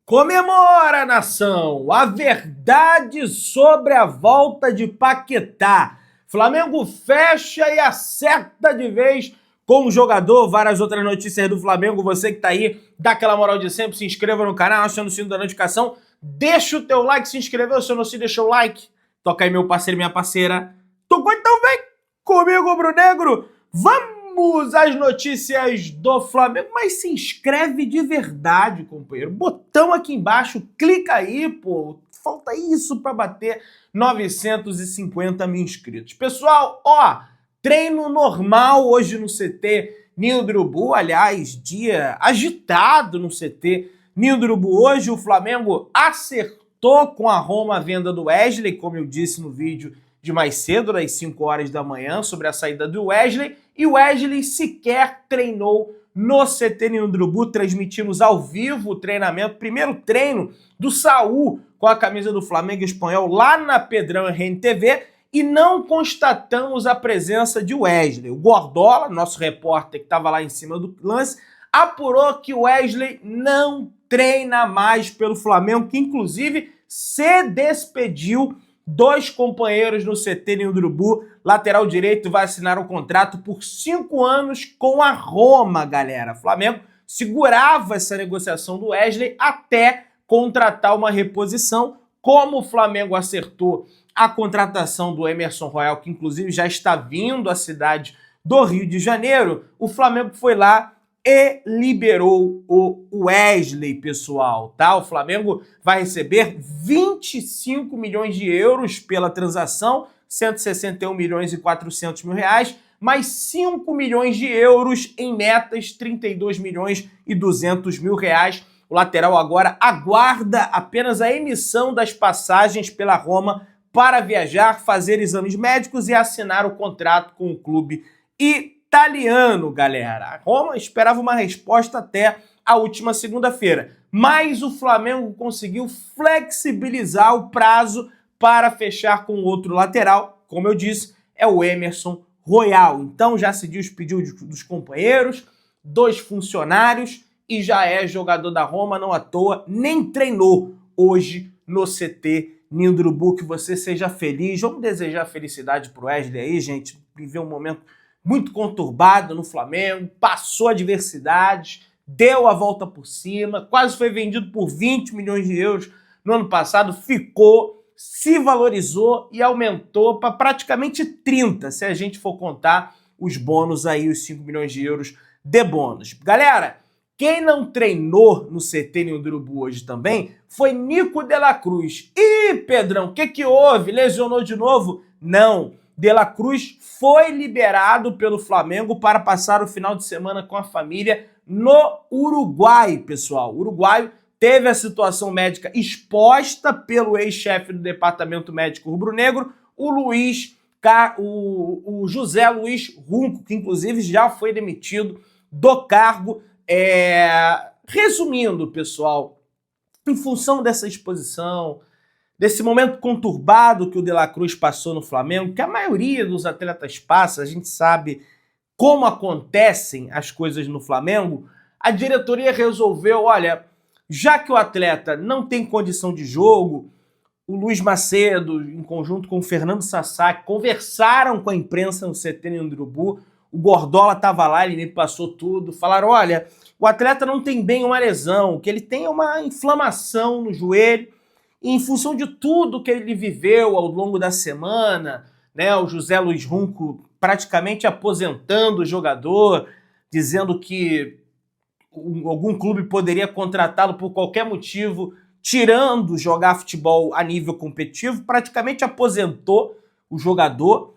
Comemora, nação, a verdade sobre a volta de Paquetá. Flamengo fecha e acerta de vez com o jogador. Várias outras notícias do Flamengo. Você que tá aí, dá aquela moral de sempre, se inscreva no canal, aciona o sino da notificação, deixa o teu like, se inscreveu, se não se deixou o like. Toca aí, meu parceiro e minha parceira. Tocou, então vem comigo, Rubro-Negro. Vamos às notícias do Flamengo, mas se inscreve de verdade, companheiro. Botão aqui embaixo, clica aí, pô. Falta isso para bater 950 mil inscritos. Pessoal, ó, treino normal hoje no CT Ninho do Urubu, aliás, dia agitado no CT Ninho do Urubu. Hoje o Flamengo acertou com a Roma a venda do Wesley, como eu disse no vídeo de mais cedo, das 5 horas da manhã, sobre a saída do Wesley, e o Wesley sequer treinou no CT Ninho do Urubu. Transmitimos ao vivo o treinamento, primeiro treino do Saul com a camisa do Flamengo espanhol lá na Pedrão RNTV, e não constatamos a presença de Wesley. O Gordola, nosso repórter que estava lá em cima do lance, apurou que o Wesley não treina mais pelo Flamengo, que inclusive se despediu dos companheiros no CT Ninho do Urubu. Lateral direito vai assinar um contrato por 5 anos com a Roma, galera. O Flamengo segurava essa negociação do Wesley até contratar uma reposição. Como o Flamengo acertou a contratação do Emerson Royal, que inclusive já está vindo à cidade do Rio de Janeiro, o Flamengo foi lá e liberou o Wesley, pessoal, tá? O Flamengo vai receber 25 milhões de euros pela transação, 161 milhões e 400 mil reais, mais 5 milhões de euros em metas, 32 milhões e 200 mil reais. O lateral agora aguarda apenas a emissão das passagens pela Roma para viajar, fazer exames médicos e assinar o contrato com o clube italiano, galera. A Roma esperava uma resposta até a última segunda-feira, mas o Flamengo conseguiu flexibilizar o prazo para fechar com outro lateral. Como eu disse, é o Emerson Royal. Então já se despediu dos companheiros, dos funcionários e já é jogador da Roma, não à toa, nem treinou hoje no CT Ninho do Urubu. Que você seja feliz. Vamos desejar felicidade pro Wesley aí, gente. Viveu um momento muito conturbado no Flamengo, passou adversidades, deu a volta por cima, quase foi vendido por 20 milhões de euros no ano passado, ficou, se valorizou e aumentou para praticamente 30, se a gente for contar os bônus aí, os 5 milhões de euros de bônus. Galera, quem não treinou no CT Ninho do Urubu hoje também foi Nico de la Cruz. Ih, Pedrão, o que houve? Lesionou de novo? Não. De la Cruz foi liberado pelo Flamengo para passar o final de semana com a família no Uruguai, pessoal. O uruguaio teve a situação médica exposta pelo ex-chefe do departamento médico rubro-negro, o José Luiz Runco, que inclusive já foi demitido do cargo. Resumindo, pessoal, em função dessa exposição, desse momento conturbado que o De la Cruz passou no Flamengo, que a maioria dos atletas passa, a gente sabe como acontecem as coisas no Flamengo, a diretoria resolveu, olha, já que o atleta não tem condição de jogo, o Luiz Macedo, em conjunto com o Fernando Sasaki, conversaram com a imprensa no CT Ninho do Urubu. O Gordola estava lá, ele me passou tudo, falaram, olha, o atleta não tem bem uma lesão, o que ele tem é uma inflamação no joelho, e em função de tudo que ele viveu ao longo da semana, né, o José Luiz Runco praticamente aposentando o jogador, dizendo que algum clube poderia contratá-lo por qualquer motivo, tirando jogar futebol a nível competitivo, praticamente aposentou o jogador.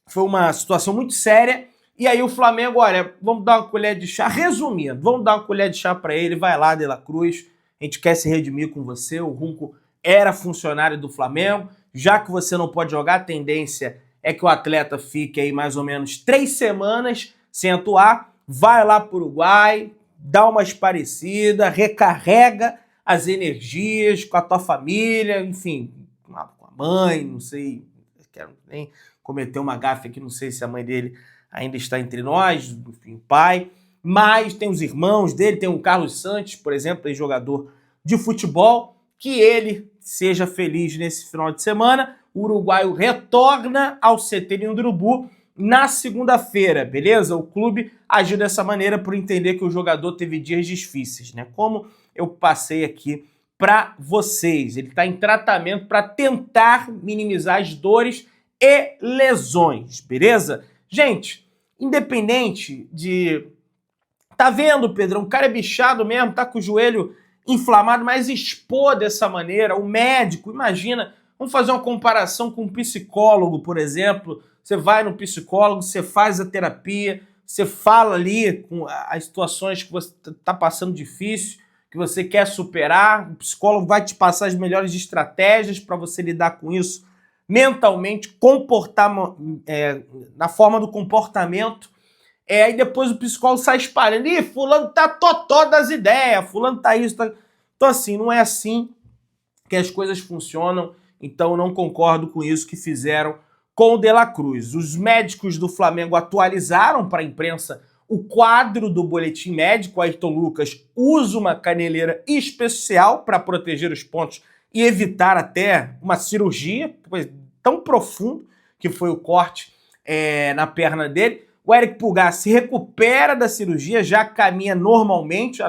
Foi uma situação muito séria. E aí o Flamengo, olha, vamos dar uma colher de chá, resumindo, vamos dar uma colher de chá para ele, vai lá, De la Cruz, a gente quer se redimir com você, o Runco era funcionário do Flamengo, já que você não pode jogar, a tendência é que o atleta fique aí mais ou menos 3 semanas sem atuar, vai lá para o Uruguai, dá uma esparecida, recarrega as energias com a tua família, enfim, com a mãe, não sei, quero nem cometer uma gafe aqui, não sei se a mãe dele ainda está entre nós, enfim, pai, mas tem os irmãos dele, tem o Carlos Santos, por exemplo, jogador de futebol. Que ele seja feliz nesse final de semana. O uruguaio retorna ao CT Ninho do Urubu na segunda-feira, beleza? O clube agiu dessa maneira por entender que o jogador teve dias difíceis, né? Como eu passei aqui para vocês. Ele está em tratamento para tentar minimizar as dores e lesões, beleza? Gente, independente de... Tá vendo, Pedrão? O cara é bichado mesmo, tá com o joelho inflamado, mas expor dessa maneira, o médico, imagina, vamos fazer uma comparação com um psicólogo, por exemplo. Você vai no psicólogo, você faz a terapia, você fala ali com as situações que você está passando difícil, que você quer superar, o psicólogo vai te passar as melhores estratégias para você lidar com isso mentalmente, na forma do comportamento. Aí depois o psicólogo sai espalhando, ih, fulano tá totó das ideias, fulano tá isso, tá... Então assim, não é assim que as coisas funcionam, então eu não concordo com isso que fizeram com o De La Cruz. Os médicos do Flamengo atualizaram para a imprensa o quadro do boletim médico. O Ayrton Lucas usa uma caneleira especial para proteger os pontos e evitar até uma cirurgia, pois tão profundo que foi o corte na perna dele. O Eric Pulgar se recupera da cirurgia, já caminha normalmente,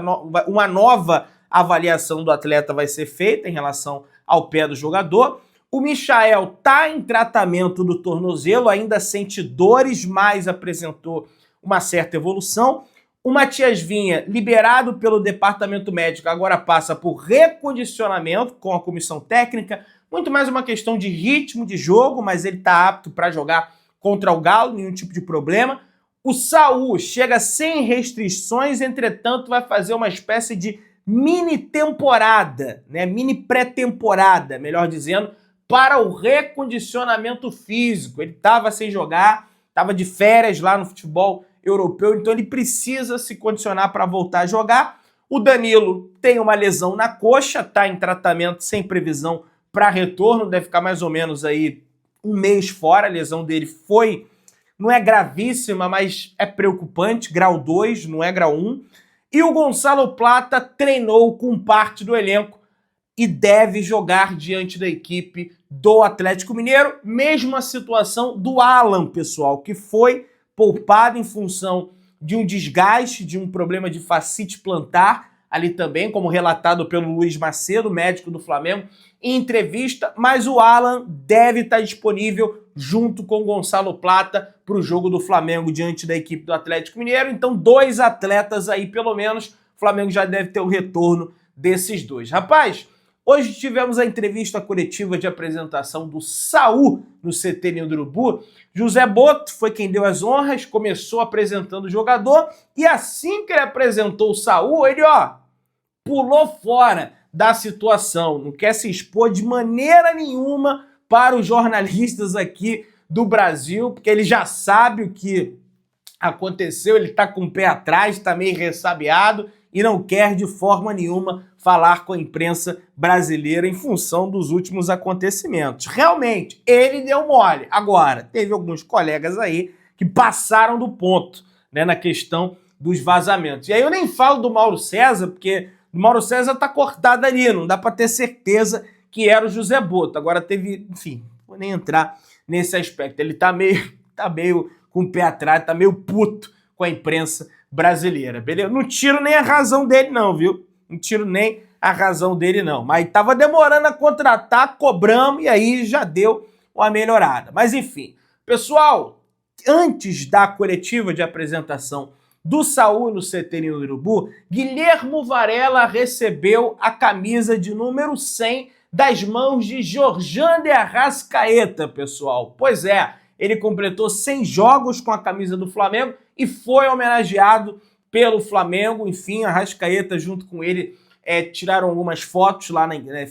uma nova avaliação do atleta vai ser feita em relação ao pé do jogador. O Michael está em tratamento do tornozelo, ainda sente dores, mas apresentou uma certa evolução. O Matias Vinha, liberado pelo departamento médico, agora passa por recondicionamento com a comissão técnica, muito mais uma questão de ritmo de jogo, mas ele está apto para jogar contra o Galo, nenhum tipo de problema. O Saul chega sem restrições, entretanto vai fazer uma espécie de mini temporada, né? Mini pré-temporada, melhor dizendo, para o recondicionamento físico. Ele estava sem jogar, estava de férias lá no futebol europeu, então ele precisa se condicionar para voltar a jogar. O Danilo tem uma lesão na coxa, está em tratamento sem previsão para retorno, deve ficar mais ou menos aí um mês fora. A lesão dele não é gravíssima, mas é preocupante, grau 2, não é grau 1. E o Gonçalo Plata treinou com parte do elenco e deve jogar diante da equipe do Atlético Mineiro. Mesma situação do Alan, pessoal, que foi poupado em função de um desgaste, de um problema de fascite plantar, ali também, como relatado pelo Luiz Macedo, médico do Flamengo, em entrevista, mas o Alan deve estar disponível junto com o Gonçalo Plata para o jogo do Flamengo diante da equipe do Atlético Mineiro. Então, 2 atletas aí, pelo menos, o Flamengo já deve ter o retorno desses 2. Rapaz, hoje tivemos a entrevista coletiva de apresentação do Saul no CT Ninho do Urubu. José Boto foi quem deu as honras, começou apresentando o jogador e assim que ele apresentou o Saul, ele, pulou fora da situação, não quer se expor de maneira nenhuma para os jornalistas aqui do Brasil, porque ele já sabe o que aconteceu, ele está com o pé atrás, está meio ressabiado e não quer de forma nenhuma falar com a imprensa brasileira em função dos últimos acontecimentos. Realmente, ele deu mole. Agora, teve alguns colegas aí que passaram do ponto, né, na questão dos vazamentos. E aí eu nem falo do Mauro César, porque o Mauro César tá cortado ali, não dá para ter certeza que era o José Boto. Agora teve, enfim, vou nem entrar nesse aspecto. Ele tá meio com o pé atrás, tá meio puto com a imprensa brasileira, beleza? Não tiro nem a razão dele não, viu? Não tiro nem a razão dele não. Mas tava demorando a contratar, cobramos e aí já deu uma melhorada. Mas enfim, pessoal, antes da coletiva de apresentação do Saul no CT Ninho do Urubu, Guilhermo Varela recebeu a camisa de número 100 das mãos de Jorjan de Arrascaeta, pessoal. Pois é, ele completou 100 jogos com a camisa do Flamengo e foi homenageado pelo Flamengo. Enfim, a Arrascaeta junto com ele tiraram algumas fotos lá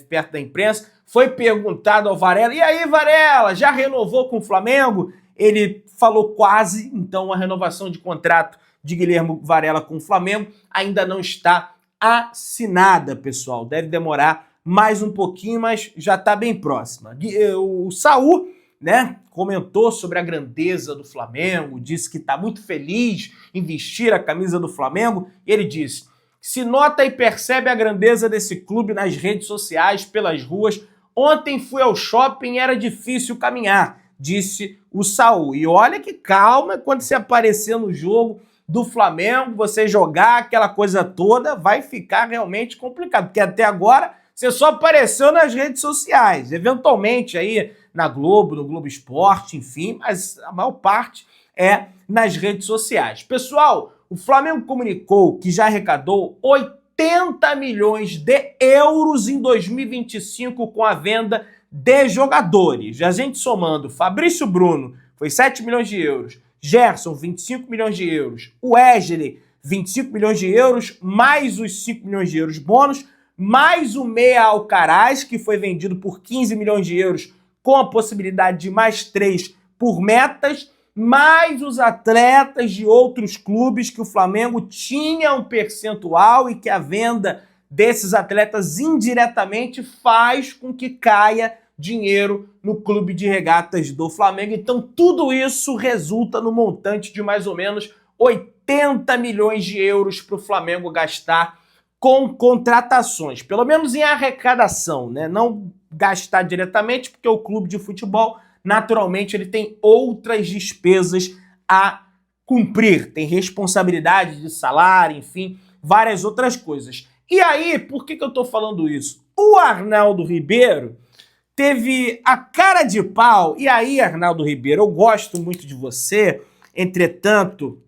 perto da imprensa. Foi perguntado ao Varela, e aí, Varela, já renovou com o Flamengo? Ele falou quase, então a renovação de contrato de Guilhermo Varela com o Flamengo ainda não está assinada, pessoal. Deve demorar mais um pouquinho, mas já está bem próxima. O Saul, né, comentou sobre a grandeza do Flamengo, disse que está muito feliz em vestir a camisa do Flamengo, e ele disse que se nota e percebe a grandeza desse clube nas redes sociais, pelas ruas. Ontem fui ao shopping e era difícil caminhar, disse o Saul. E olha que calma, quando você aparecer no jogo do Flamengo, você jogar aquela coisa toda, vai ficar realmente complicado, porque até agora você só apareceu nas redes sociais, eventualmente aí na Globo, no Globo Esporte, enfim, mas a maior parte é nas redes sociais. Pessoal, o Flamengo comunicou que já arrecadou 80 milhões de euros em 2025 com a venda de jogadores. A gente somando, Fabrício Bruno foi 7 milhões de euros, Gerson, 25 milhões de euros, o Wesley, 25 milhões de euros, mais os 5 milhões de euros bônus, mais o Meia Alcaraz, que foi vendido por 15 milhões de euros, com a possibilidade de mais 3 por metas, mais os atletas de outros clubes que o Flamengo tinha um percentual e que a venda desses atletas indiretamente faz com que caia dinheiro no clube de regatas do Flamengo. Então tudo isso resulta no montante de mais ou menos 80 milhões de euros para o Flamengo gastar com contratações, pelo menos em arrecadação, né? Não gastar diretamente, porque o clube de futebol, naturalmente, ele tem outras despesas a cumprir, tem responsabilidade de salário, enfim, várias outras coisas. E aí, por que eu tô falando isso? O Arnaldo Ribeiro teve a cara de pau, e aí, Arnaldo Ribeiro, eu gosto muito de você, entretanto,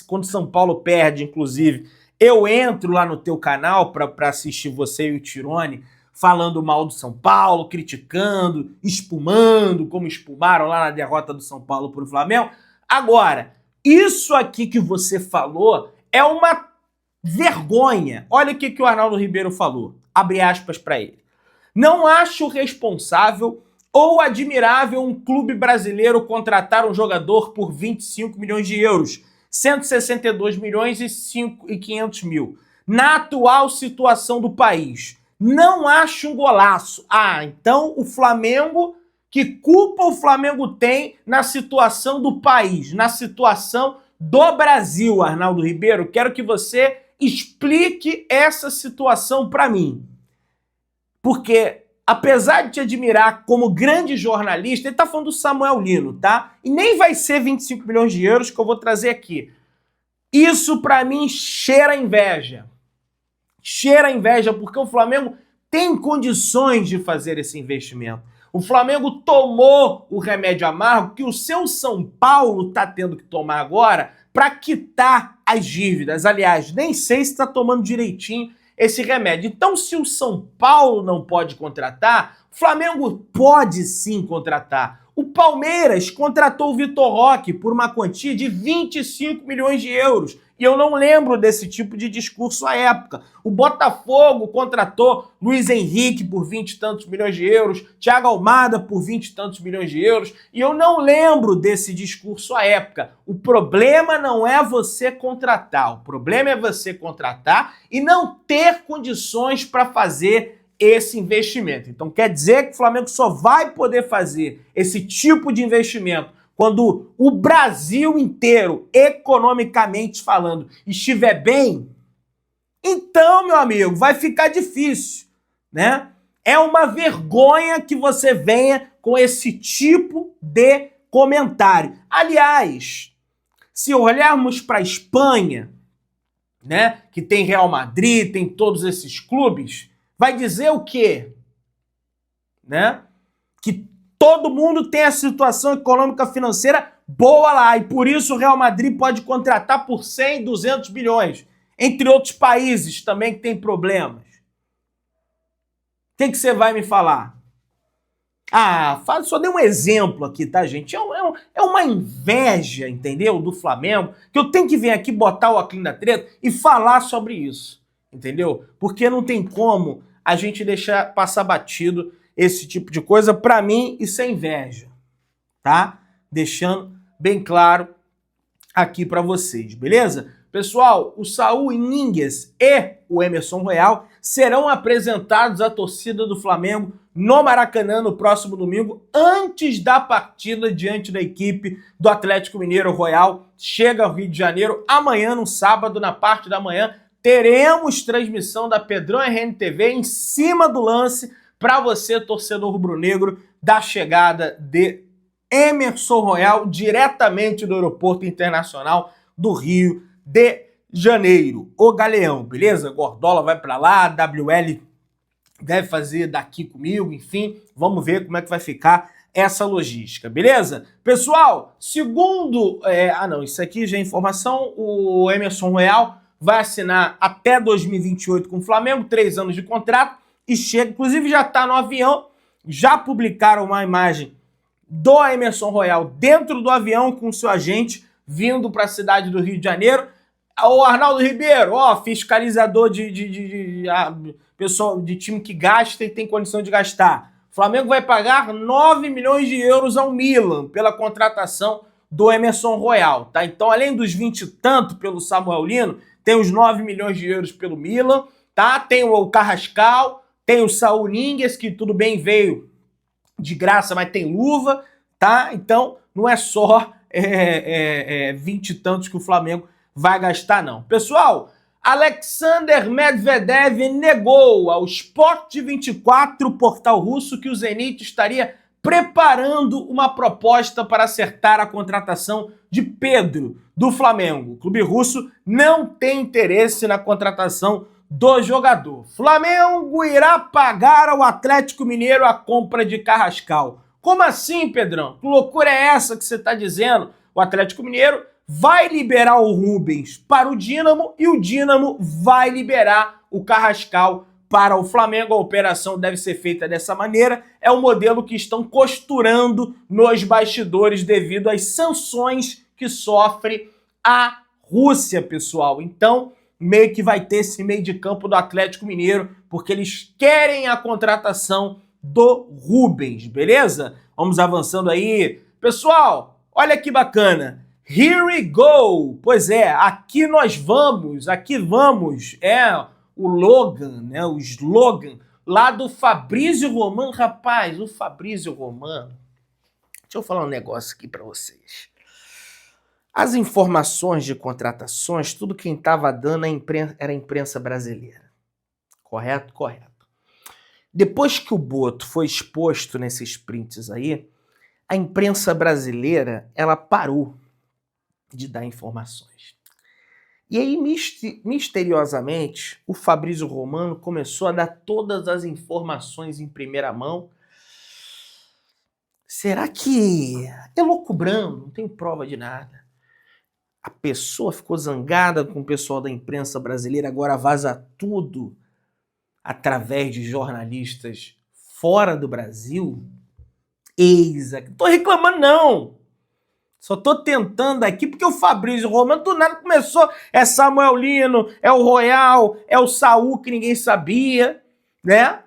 quando São Paulo perde, inclusive, eu entro lá no teu canal para assistir você e o Tirone falando mal do São Paulo, criticando, espumando, como espumaram lá na derrota do São Paulo para o Flamengo. Agora, isso aqui que você falou é uma vergonha. Olha o que o Arnaldo Ribeiro falou. Abre aspas para ele. Não acho responsável ou admirável um clube brasileiro contratar um jogador por 25 milhões de euros, 162 milhões e 500 mil. Na atual situação do país, não acho um golaço. Ah, então o Flamengo, que culpa o Flamengo tem na situação do país, na situação do Brasil, Arnaldo Ribeiro? Quero que você explique essa situação para mim. Porque, apesar de te admirar como grande jornalista, ele tá falando do Samuel Lino, tá? E nem vai ser 25 milhões de euros que eu vou trazer aqui. Isso, para mim, cheira inveja. Cheira inveja, porque o Flamengo tem condições de fazer esse investimento. O Flamengo tomou o remédio amargo que o seu São Paulo tá tendo que tomar agora para quitar as dívidas. Aliás, nem sei se está tomando direitinho esse remédio. Então, se o São Paulo não pode contratar, o Flamengo pode sim contratar. O Palmeiras contratou o Vitor Roque por uma quantia de 25 milhões de euros. E eu não lembro desse tipo de discurso à época. O Botafogo contratou Luiz Henrique por 20 e tantos milhões de euros, Thiago Almada por 20 e tantos milhões de euros. E eu não lembro desse discurso à época. O problema não é você contratar. O problema é você contratar e não ter condições para fazer esse investimento. Então quer dizer que o Flamengo só vai poder fazer esse tipo de investimento quando o Brasil inteiro, economicamente falando, estiver bem. Então, meu amigo, vai ficar difícil, né? É uma vergonha que você venha com esse tipo de comentário. Aliás, se olharmos para a Espanha, né, que tem Real Madrid, tem todos esses clubes, vai dizer o quê? Né? Que todo mundo tem a situação econômica financeira boa lá e por isso o Real Madrid pode contratar por 100, 200 bilhões. Entre outros países também que tem problemas. O que você vai me falar? Ah, só dei um exemplo aqui, tá, gente? É uma inveja, entendeu, do Flamengo, que eu tenho que vir aqui botar o óculos da treta e falar sobre isso, entendeu? Porque não tem como a gente deixar passar batido esse tipo de coisa. Pra mim, isso é inveja, tá? Deixando bem claro aqui pra vocês, beleza? Pessoal, o Saul Ñíguez e o Emerson Royal serão apresentados à torcida do Flamengo no Maracanã no próximo domingo, antes da partida diante da equipe do Atlético Mineiro. Royal chega ao Rio de Janeiro amanhã, no sábado, na parte da manhã. Teremos transmissão da Pedrão RNTV em cima do lance para você, torcedor rubro-negro, da chegada de Emerson Royal diretamente do Aeroporto Internacional do Rio de Janeiro. O Galeão, beleza? Gordola vai para lá, WL deve fazer daqui comigo, enfim, vamos ver como é que vai ficar essa logística, beleza? Pessoal, segundo... isso aqui já é informação, o Emerson Royal vai assinar até 2028 com o Flamengo, 3 anos de contrato, e chega, inclusive já está no avião, já publicaram uma imagem do Emerson Royal dentro do avião com seu agente, vindo para a cidade do Rio de Janeiro. O Arnaldo Ribeiro, fiscalizador pessoal de time que gasta e tem condição de gastar. O Flamengo vai pagar 9 milhões de euros ao Milan pela contratação do Emerson Royal, tá? Então, além dos 20 e tanto pelo Samuel Lino, tem os 9 milhões de euros pelo Milan, tá? Tem o Carrascal, tem o Saúl Ñíguez, que tudo bem veio de graça, mas tem luva, tá? Então, não é só 20 e tantos que o Flamengo vai gastar, não. Pessoal, Alexander Medvedev negou ao Sport 24, portal russo, que o Zenit estaria preparando uma proposta para acertar a contratação de Pedro do Flamengo. O clube russo não tem interesse na contratação do jogador. Flamengo irá pagar ao Atlético Mineiro a compra de Carrascal. Como assim, Pedrão? Que loucura é essa que você está dizendo? O Atlético Mineiro vai liberar o Rubens para o Dínamo e o Dínamo vai liberar o Carrascal para o Flamengo. A operação deve ser feita dessa maneira. É o modelo que estão costurando nos bastidores devido às sanções que sofre a Rússia, pessoal. Então, meio que vai ter esse meio de campo do Atlético Mineiro, porque eles querem a contratação do Rubens, beleza? Vamos avançando aí. Pessoal, olha que bacana. Here we go! Pois é, aqui nós vamos, o Logan, né, o slogan lá do Fabrício Romano. Rapaz, o Fabrício Romano, deixa eu falar um negócio aqui para vocês. As informações de contratações, tudo quem estava dando era a imprensa brasileira. Correto? Correto. Depois que o Boto foi exposto nesses prints aí, a imprensa brasileira, ela parou de dar informações. E aí, misteriosamente, o Fabrício Romano começou a dar todas as informações em primeira mão. Será que é loucubrando? Não tem prova de nada. A pessoa ficou zangada com o pessoal da imprensa brasileira, agora vaza tudo através de jornalistas fora do Brasil? Eis aqui. Não tô reclamando, não. Só tô tentando aqui porque o Fabrício Romano do nada começou. É Samuel Lino, é o Royal, é o Saúl que ninguém sabia, né?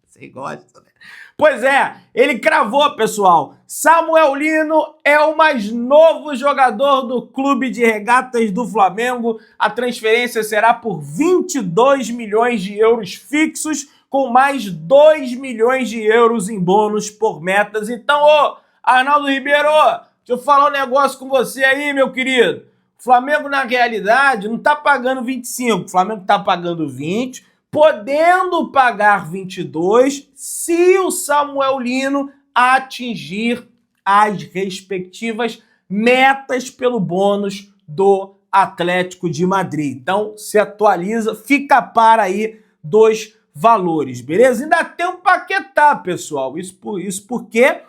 Você gosta, né? Pois é, ele cravou, pessoal. Samuel Lino é o mais novo jogador do Clube de Regatas do Flamengo. A transferência será por 22 milhões de euros fixos, com mais 2 milhões de euros em bônus por metas. Então, Arnaldo Ribeiro, deixa eu falar um negócio com você aí, meu querido. O Flamengo, na realidade, não tá pagando 25, o Flamengo tá pagando 20, podendo pagar 22 se o Samuel Lino atingir as respectivas metas pelo bônus do Atlético de Madrid. Então, se atualiza, fica a par aí dos valores, beleza? Ainda tem um Paquetá, pessoal. Isso porque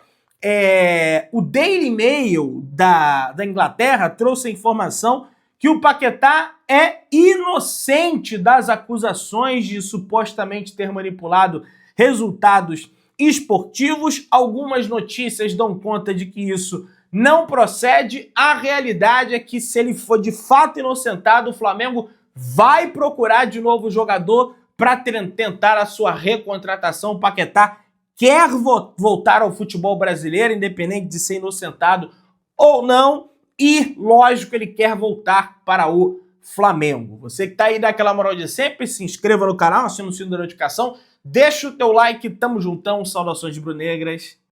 o Daily Mail da Inglaterra trouxe a informação que o Paquetá é inocente das acusações de supostamente ter manipulado resultados esportivos. Algumas notícias dão conta de que isso não procede. A realidade é que, se ele for de fato inocentado, o Flamengo vai procurar de novo o jogador para tentar a sua recontratação. O Paquetá quer voltar ao futebol brasileiro, independente de ser inocentado ou não, e, lógico, ele quer voltar para o Flamengo. Você que tá aí, dá aquela moral de sempre, se inscreva no canal, assina o sino da notificação, deixa o teu like, tamo juntão, saudações brunegras.